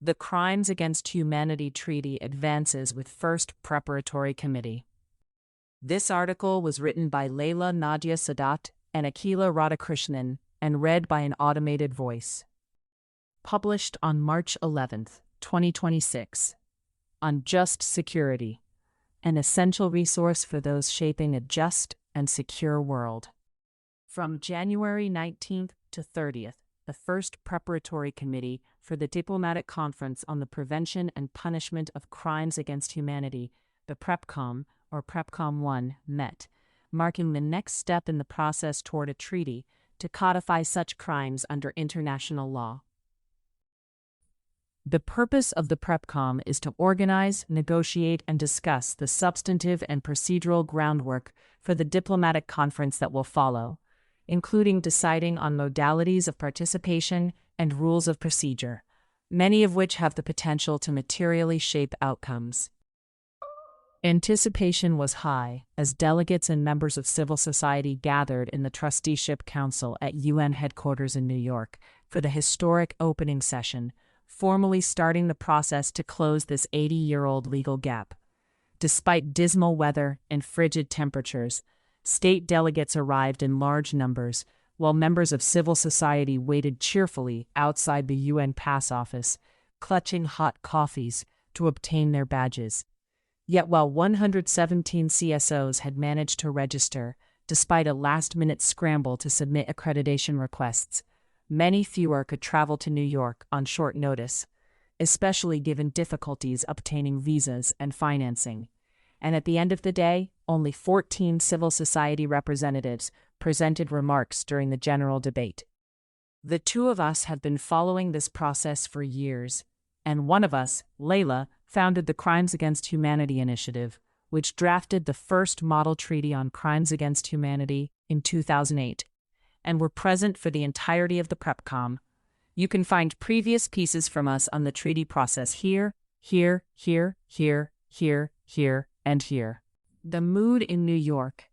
The Crimes Against Humanity Treaty advances with First Preparatory Committee. This article was written by Leila, Nadya, Sadat, and Akila Radhakrishnan, and read by an automated voice. Published on March 11, 2026. On Just Security, an essential resource for those shaping a just and secure world. From January 19th to 30th, the First Preparatory Committee for the Diplomatic Conference on the Prevention and Punishment of Crimes Against Humanity, the PrepCom, or PrepCom 1, met, marking the next step in the process toward a treaty to codify such crimes under international law. The purpose of the PrepCom is to organize, negotiate, and discuss the substantive and procedural groundwork for the diplomatic conference that will follow, including deciding on modalities of participation and rules of procedure, many of which have the potential to materially shape outcomes. Anticipation was high as delegates and members of civil society gathered in the Trusteeship Council at UN headquarters in New York for the historic opening session, formally starting the process to close this 80-year-old legal gap. Despite dismal weather and frigid temperatures, state delegates arrived in large numbers, while members of civil society waited cheerfully outside the UN pass office, clutching hot coffees to obtain their badges. Yet while 117 CSOs had managed to register, despite a last-minute scramble to submit accreditation requests, many fewer could travel to New York on short notice, especially given difficulties obtaining visas and financing. And at the end of the day, only 14 civil society representatives presented remarks during the general debate. The two of us have been following this process for years, and one of us, Leila, founded the Crimes Against Humanity Initiative, which drafted the first model treaty on crimes against humanity in 2008, and were present for the entirety of the PrepCom. You can find previous pieces from us on the treaty process here, and here. The mood in New York,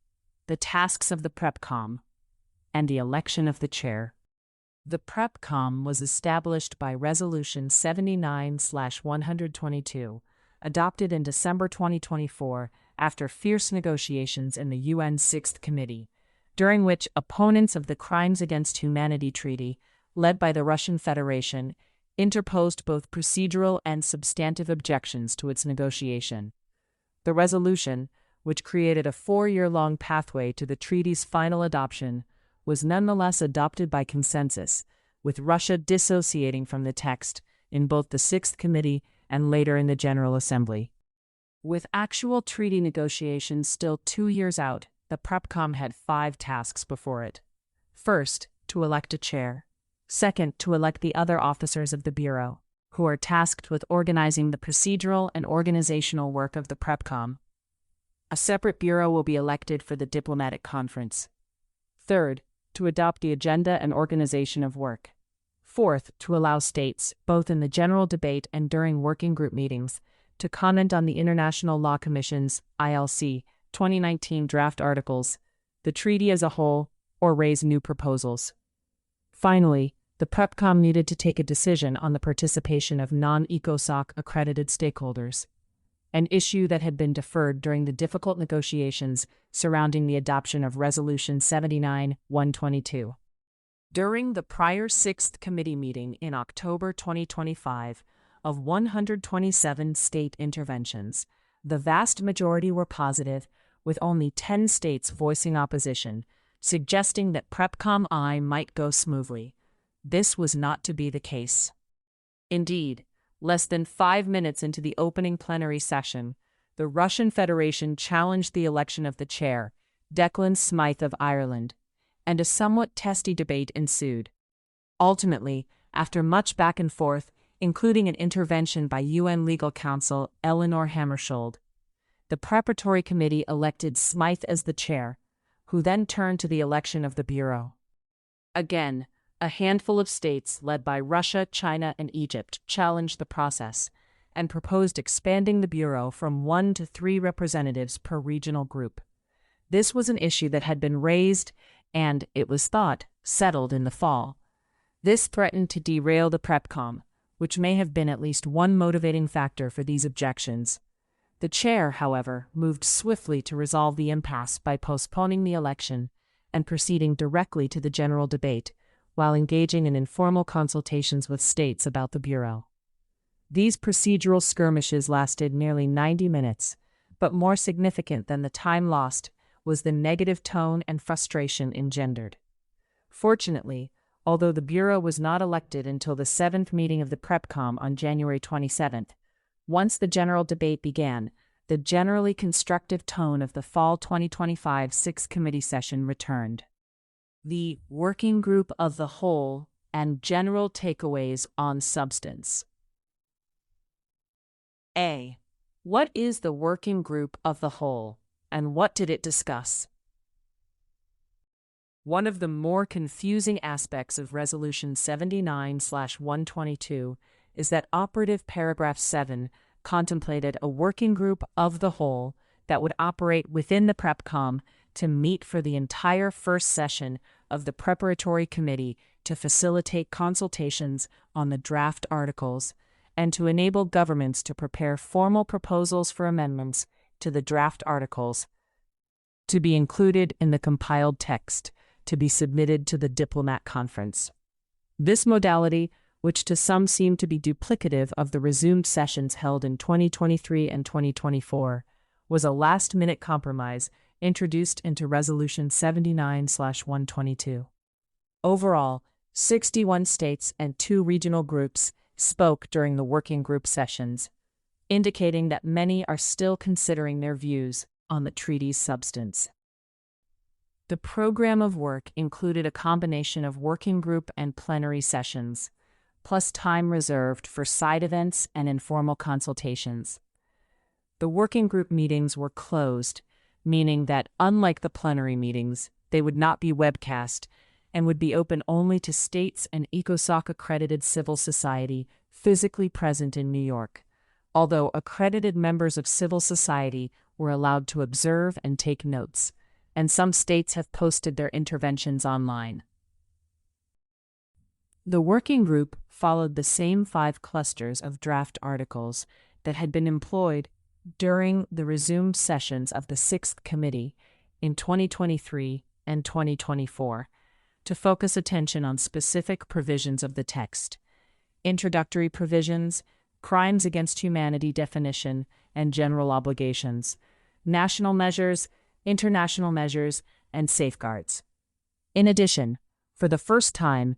the tasks of the PrepCom, and the election of the chair. The PrepCom was established by Resolution 79/122, adopted in December 2024 after fierce negotiations in the UN Sixth Committee, during which opponents of the Crimes Against Humanity Treaty, led by the Russian Federation, interposed both procedural and substantive objections to its negotiation. The resolution, which created a 4-year-long pathway to the treaty's final adoption, was nonetheless adopted by consensus, with Russia dissociating from the text in both the Sixth Committee and later in the General Assembly. With actual treaty negotiations still 2 years out, the PrepCom had 5 tasks before it. First, to elect a chair. Second, to elect the other officers of the Bureau, who are tasked with organizing the procedural and organizational work of the PrepCom. A separate bureau will be elected for the diplomatic conference. Third, to adopt the agenda and organization of work. Fourth, to allow states, both in the general debate and during working group meetings, to comment on the International Law Commission's ILC 2019 draft articles, the treaty as a whole, or raise new proposals. Finally, the PrepCom needed to take a decision on the participation of non-ECOSOC accredited stakeholders, an issue that had been deferred during the difficult negotiations surrounding the adoption of Resolution 79/122. During the prior Sixth Committee meeting in October 2025, of 127 state interventions, the vast majority were positive, with only 10 states voicing opposition, suggesting that PrepCom I might go smoothly. This was not to be the case. Indeed, less than 5 minutes into the opening plenary session, the Russian Federation challenged the election of the chair, Declan Smythe of Ireland, and a somewhat testy debate ensued. Ultimately, after much back and forth, including an intervention by UN legal counsel Eleanor Hammarskjöld, the Preparatory Committee elected Smythe as the chair, who then turned to the election of the Bureau. Again, a handful of states led by Russia, China, and Egypt challenged the process and proposed expanding the Bureau from 1 to 3 representatives per regional group. This was an issue that had been raised and, it was thought, settled in the fall. This threatened to derail the PrepCom, which may have been at least one motivating factor for these objections. The chair, however, moved swiftly to resolve the impasse by postponing the election and proceeding directly to the general debate, while engaging in informal consultations with states about the Bureau. These procedural skirmishes lasted nearly 90 minutes, but more significant than the time lost was the negative tone and frustration engendered. Fortunately, although the Bureau was not elected until the 7th meeting of the PrepCom on January 27th, once the general debate began, the generally constructive tone of the fall 2025 6th committee session returned. The Working Group of the Whole and General Takeaways on Substance. A. What is the Working Group of the Whole, and what did it discuss? One of the more confusing aspects of Resolution 79/122 is that operative paragraph 7 contemplated a working group of the whole that would operate within the PrepCom to meet for the entire first session of the Preparatory Committee to facilitate consultations on the draft articles and to enable governments to prepare formal proposals for amendments to the draft articles to be included in the compiled text to be submitted to the Diplomat Conference. This modality, which to some seemed to be duplicative of the resumed sessions held in 2023 and 2024, was a last-minute compromise introduced into Resolution 79/122. Overall, 61 states and 2 regional groups spoke during the working group sessions, indicating that many are still considering their views on the treaty's substance. The program of work included a combination of working group and plenary sessions, plus time reserved for side events and informal consultations. The working group meetings were closed, meaning that, unlike the plenary meetings, they would not be webcast and would be open only to states and ECOSOC-accredited civil society physically present in New York, although accredited members of civil society were allowed to observe and take notes, and some states have posted their interventions online. The working group followed the same 5 clusters of draft articles that had been employed during the resumed sessions of the 6th Committee in 2023 and 2024 to focus attention on specific provisions of the text: introductory provisions, crimes against humanity definition and general obligations, national measures, international measures, and safeguards. In addition, for the first time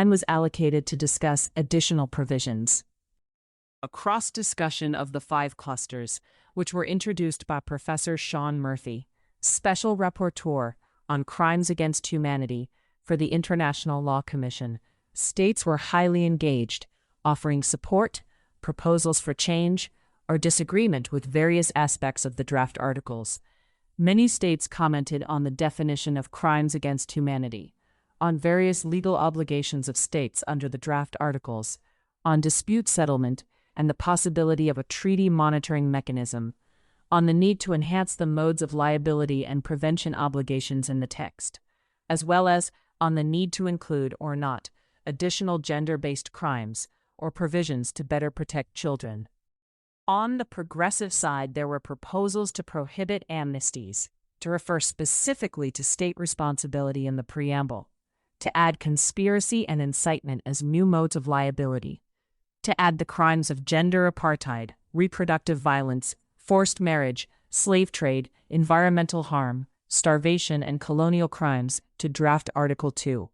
was allocated to discuss additional provisions. A cross-discussion of the 5 clusters, which were introduced by Professor Sean Murphy, Special Rapporteur on Crimes Against Humanity for the International Law Commission. States were highly engaged, offering support, proposals for change, or disagreement with various aspects of the draft articles. Many states commented on the definition of crimes against humanity, on various legal obligations of states under the draft articles, on dispute settlement and the possibility of a treaty monitoring mechanism, on the need to enhance the modes of liability and prevention obligations in the text, as well as on the need to include or not additional gender-based crimes or provisions to better protect children. On the progressive side, there were proposals to prohibit amnesties, to refer specifically to state responsibility in the preamble, to add conspiracy and incitement as new modes of liability, to add the crimes of gender apartheid, reproductive violence, forced marriage, slave trade, environmental harm, starvation, and colonial crimes to draft Article 2,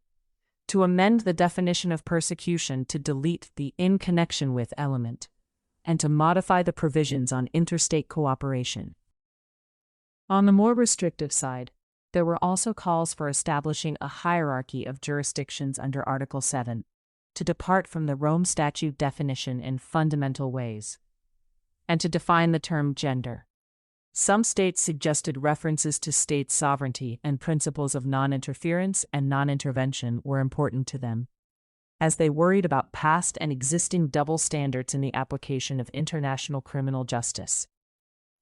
to amend the definition of persecution to delete the "in connection with" element, and to modify the provisions on interstate cooperation. On the more restrictive side, there were also calls for establishing a hierarchy of jurisdictions under Article 7, to depart from the Rome Statute definition in fundamental ways, and to define the term gender. Some states suggested references to state sovereignty and principles of non-interference and non-intervention were important to them, as they worried about past and existing double standards in the application of international criminal justice.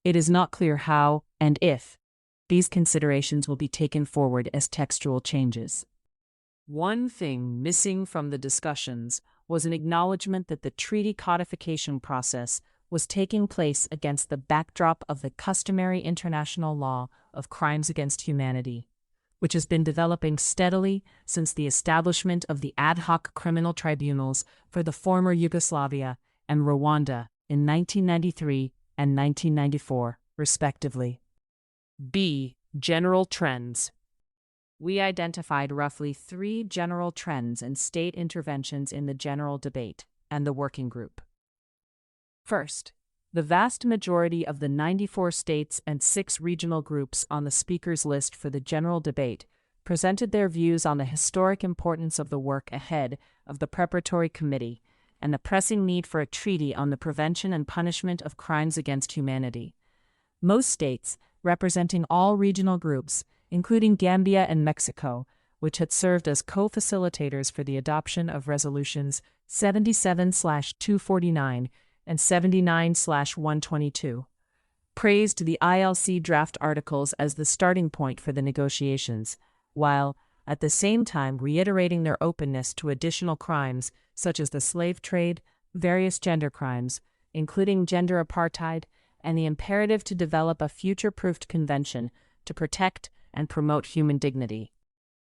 It is not clear how and if these considerations will be taken forward as textual changes. One thing missing from the discussions was an acknowledgement that the treaty codification process was taking place against the backdrop of the customary international law of crimes against humanity, which has been developing steadily since the establishment of the ad hoc criminal tribunals for the former Yugoslavia and Rwanda in 1993 and 1994, respectively. B. General trends. We identified roughly 3 general trends and state interventions in the general debate and the working group. First, the vast majority of the 94 states and 6 regional groups on the speakers list for the general debate presented their views on the historic importance of the work ahead of the Preparatory Committee and the pressing need for a treaty on the prevention and punishment of crimes against humanity. Most states, representing all regional groups, including Gambia and Mexico, which had served as co-facilitators for the adoption of resolutions 77/249 and 79/122, praised the ILC draft articles as the starting point for the negotiations, while, at the same time, reiterating their openness to additional crimes such as the slave trade, various gender crimes, including gender apartheid, and the imperative to develop a future-proofed convention to protect and promote human dignity.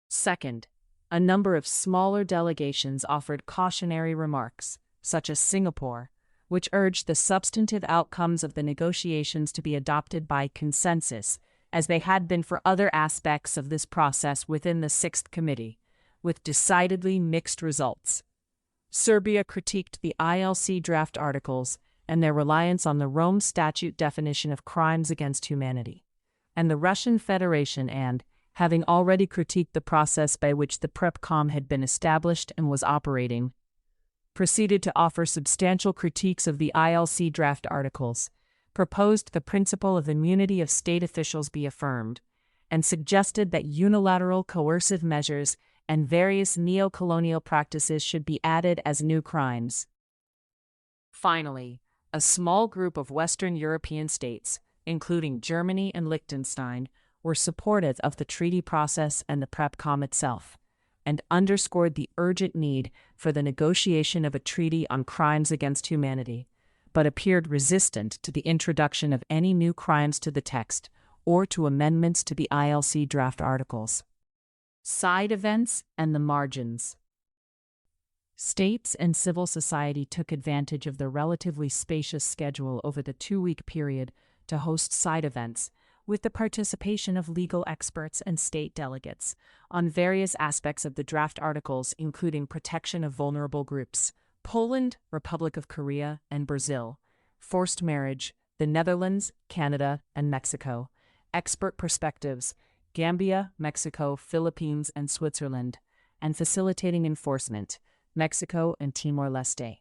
Second, a number of smaller delegations offered cautionary remarks, such as Singapore, which urged the substantive outcomes of the negotiations to be adopted by consensus, as they had been for other aspects of this process within the Sixth Committee, with decidedly mixed results. Serbia critiqued the ILC draft articles and their reliance on the Rome Statute definition of crimes against humanity, and the Russian Federation and, having already critiqued the process by which the PrepCom had been established and was operating, proceeded to offer substantial critiques of the ILC draft articles, proposed the principle of immunity of state officials be affirmed, and suggested that unilateral coercive measures and various neo-colonial practices should be added as new crimes. Finally, a small group of Western European states, including Germany and Liechtenstein, were supportive of the treaty process and the PrepCom itself, and underscored the urgent need for the negotiation of a treaty on crimes against humanity, but appeared resistant to the introduction of any new crimes to the text or to amendments to the ILC draft articles. Side events and the margins. States and civil society took advantage of the relatively spacious schedule over the 2-week period to host side events, with the participation of legal experts and state delegates, on various aspects of the draft articles, including protection of vulnerable groups, Poland, Republic of Korea, and Brazil, forced marriage, the Netherlands, Canada, and Mexico, expert perspectives, Gambia, Mexico, Philippines, and Switzerland, and facilitating enforcement, Mexico and Timor-Leste.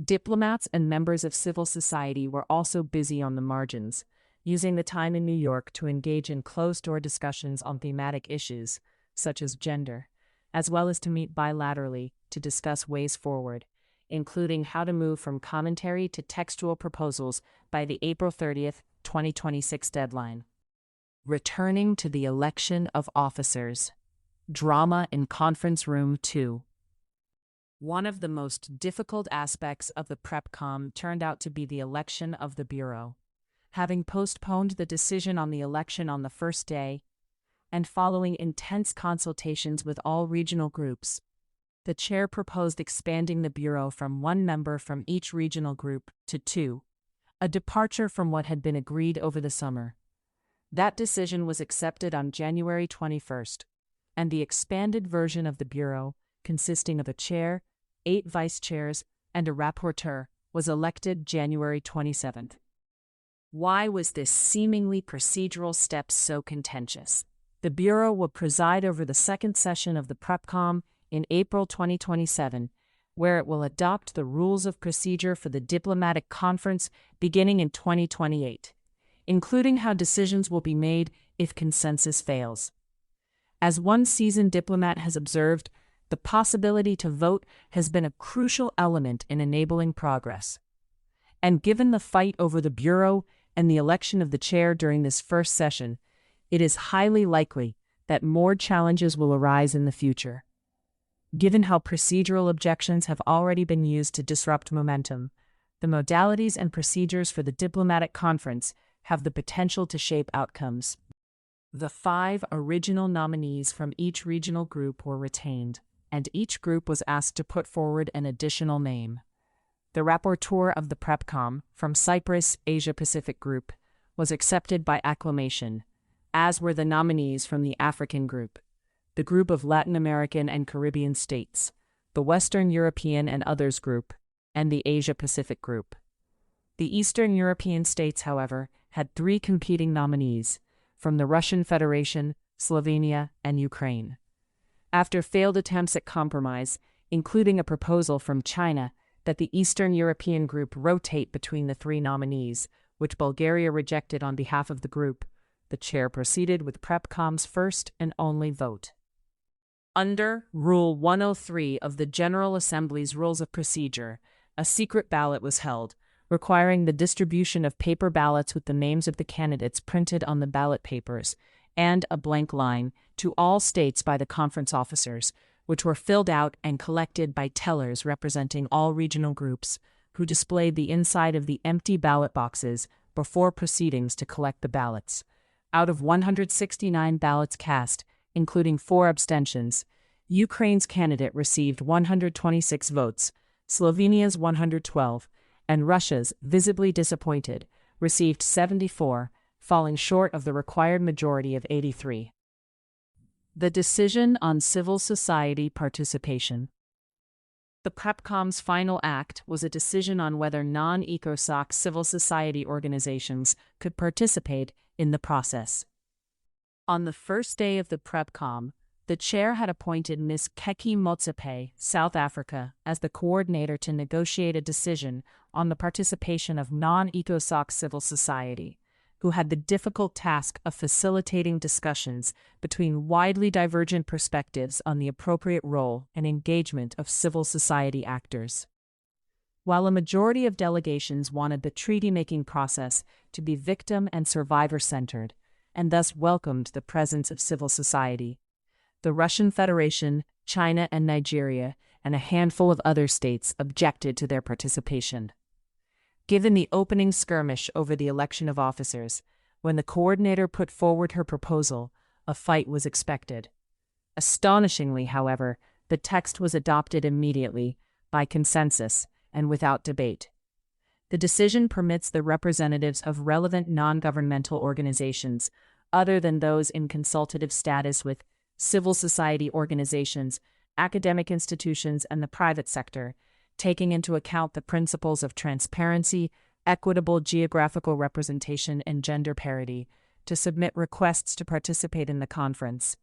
Diplomats and members of civil society were also busy on the margins, using the time in New York to engage in closed-door discussions on thematic issues, such as gender, as well as to meet bilaterally to discuss ways forward, including how to move from commentary to textual proposals by the April 30th, 2026 deadline. Returning to the election of officers. Drama in Conference Room 2. One of the most difficult aspects of the PrepCom turned out to be the election of the Bureau. Having postponed the decision on the election on the first day, and following intense consultations with all regional groups, the chair proposed expanding the Bureau from 1 member from each regional group to 2, a departure from what had been agreed over the summer. That decision was accepted on January 21st, and the expanded version of the Bureau, consisting of a chair, 8 vice chairs, and a rapporteur, was elected January 27th. Why was this seemingly procedural step so contentious? The Bureau will preside over the second session of the PrepCom in April 2027, where it will adopt the rules of procedure for the diplomatic conference beginning in 2028, including how decisions will be made if consensus fails. As one seasoned diplomat has observed, the possibility to vote has been a crucial element in enabling progress. And given the fight over the Bureau and the election of the chair during this first session, it is highly likely that more challenges will arise in the future. Given how procedural objections have already been used to disrupt momentum, the modalities and procedures for the diplomatic conference have the potential to shape outcomes. The 5 original nominees from each regional group were retained, and each group was asked to put forward an additional name. The rapporteur of the PrepCom from Cyprus Asia-Pacific Group was accepted by acclamation, as were the nominees from the African Group, the Group of Latin American and Caribbean States, the Western European and Others Group, and the Asia-Pacific Group. The Eastern European states, however, had 3 competing nominees, from the Russian Federation, Slovenia, and Ukraine. After failed attempts at compromise, including a proposal from China that the Eastern European Group rotate between the 3 nominees, which Bulgaria rejected on behalf of the group, the chair proceeded with PrepCom's first and only vote. Under Rule 103 of the General Assembly's Rules of Procedure, a secret ballot was held, requiring the distribution of paper ballots with the names of the candidates printed on the ballot papers, and a blank line, to all states by the conference officers, which were filled out and collected by tellers representing all regional groups, who displayed the inside of the empty ballot boxes before proceedings to collect the ballots. Out of 169 ballots cast, including 4 abstentions, Ukraine's candidate received 126 votes, Slovenia's 112, and Russia's, visibly disappointed, received 74, falling short of the required majority of 83. The decision on civil society participation. The PrepCom's final act was a decision on whether non-ECOSOC civil society organizations could participate in the process. On the first day of the PrepCom, the chair had appointed Ms. Keki Motsepe, South Africa, as the coordinator to negotiate a decision on the participation of non-ECOSOC civil society, who had the difficult task of facilitating discussions between widely divergent perspectives on the appropriate role and engagement of civil society actors. While a majority of delegations wanted the treaty-making process to be victim and survivor-centered, and thus welcomed the presence of civil society, the Russian Federation, China, and Nigeria, and a handful of other states objected to their participation. Given the opening skirmish over the election of officers, when the coordinator put forward her proposal, a fight was expected. Astonishingly, however, the text was adopted immediately, by consensus, and without debate. The decision permits the representatives of relevant non-governmental organizations, other than those in consultative status with civil society organizations, academic institutions, and the private sector, taking into account the principles of transparency, equitable geographical representation, and gender parity, to submit requests to participate in the conference,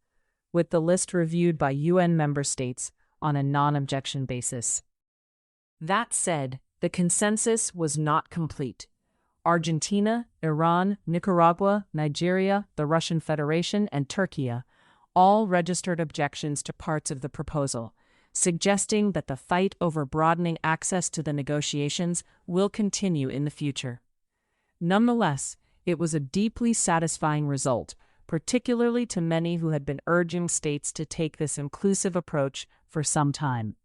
with the list reviewed by UN member states on a non-objection basis. That said, the consensus was not complete. Argentina, Iran, Nicaragua, Nigeria, the Russian Federation, and Turkey all registered objections to parts of the proposal, suggesting that the fight over broadening access to the negotiations will continue in the future. Nonetheless, it was a deeply satisfying result, particularly to many who had been urging states to take this inclusive approach for some time.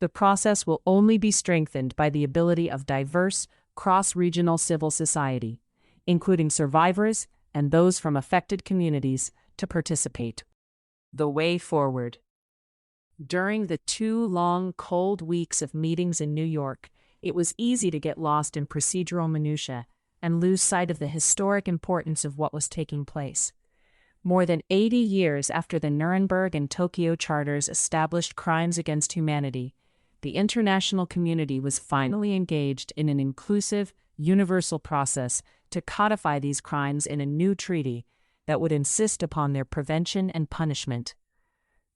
The process will only be strengthened by the ability of diverse, cross-regional civil society, including survivors and those from affected communities, to participate. The way forward. During the 2 long, cold weeks of meetings in New York, it was easy to get lost in procedural minutiae and lose sight of the historic importance of what was taking place. More than 80 years after the Nuremberg and Tokyo Charters established crimes against humanity, the international community was finally engaged in an inclusive, universal process to codify these crimes in a new treaty that would insist upon their prevention and punishment.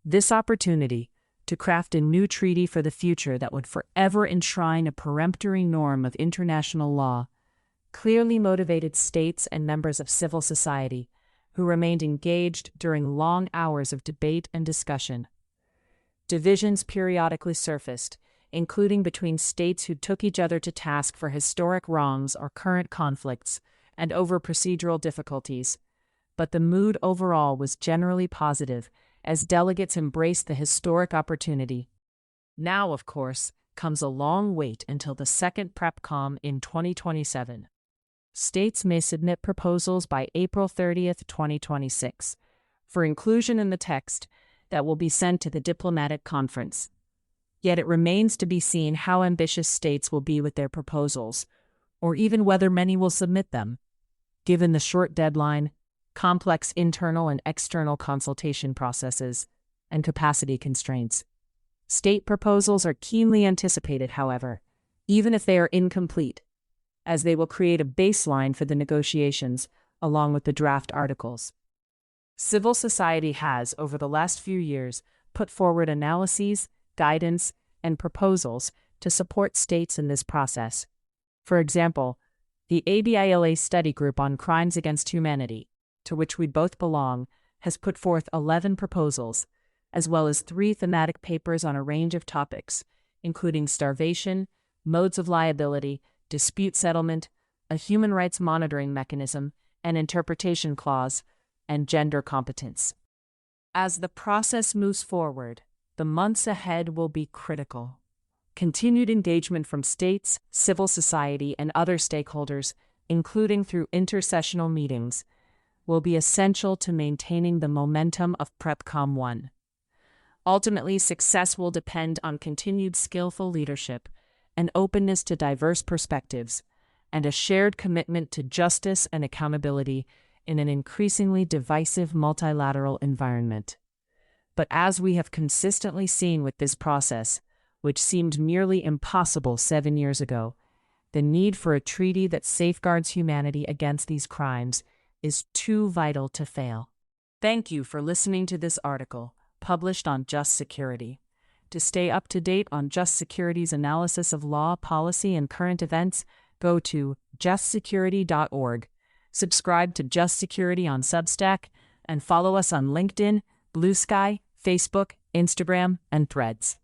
This opportunity, to craft a new treaty for the future that would forever enshrine a peremptory norm of international law, clearly motivated states and members of civil society, who remained engaged during long hours of debate and discussion. Divisions periodically surfaced, including between states who took each other to task for historic wrongs or current conflicts, and over procedural difficulties. But the mood overall was generally positive, as delegates embrace the historic opportunity. Now, of course, comes a long wait until the second PrepCom in 2027. States may submit proposals by April 30th, 2026, for inclusion in the text that will be sent to the diplomatic conference. Yet it remains to be seen how ambitious states will be with their proposals, or even whether many will submit them, given the short deadline, complex internal and external consultation processes, and capacity constraints. State proposals are keenly anticipated, however, even if they are incomplete, as they will create a baseline for the negotiations along with the draft articles. Civil society has, over the last few years, put forward analyses, guidance, and proposals to support states in this process. For example, the ABILA Study Group on Crimes Against Humanity, to which we both belong, has put forth 11 proposals, as well as 3 thematic papers on a range of topics, including starvation, modes of liability, dispute settlement, a human rights monitoring mechanism, an interpretation clause, and gender competence. As the process moves forward, the months ahead will be critical. Continued engagement from states, civil society, and other stakeholders, including through intersessional meetings, will be essential to maintaining the momentum of PrepCom 1. Ultimately, success will depend on continued skillful leadership, an openness to diverse perspectives, and a shared commitment to justice and accountability in an increasingly divisive multilateral environment. But as we have consistently seen with this process, which seemed merely impossible 7 years ago, the need for a treaty that safeguards humanity against these crimes is too vital to fail. Thank you for listening to this article, published on Just Security. To stay up to date on Just Security's analysis of law, policy, and current events, go to justsecurity.org. Subscribe to Just Security on Substack, and follow us on LinkedIn, Blue Sky, Facebook, Instagram, and Threads.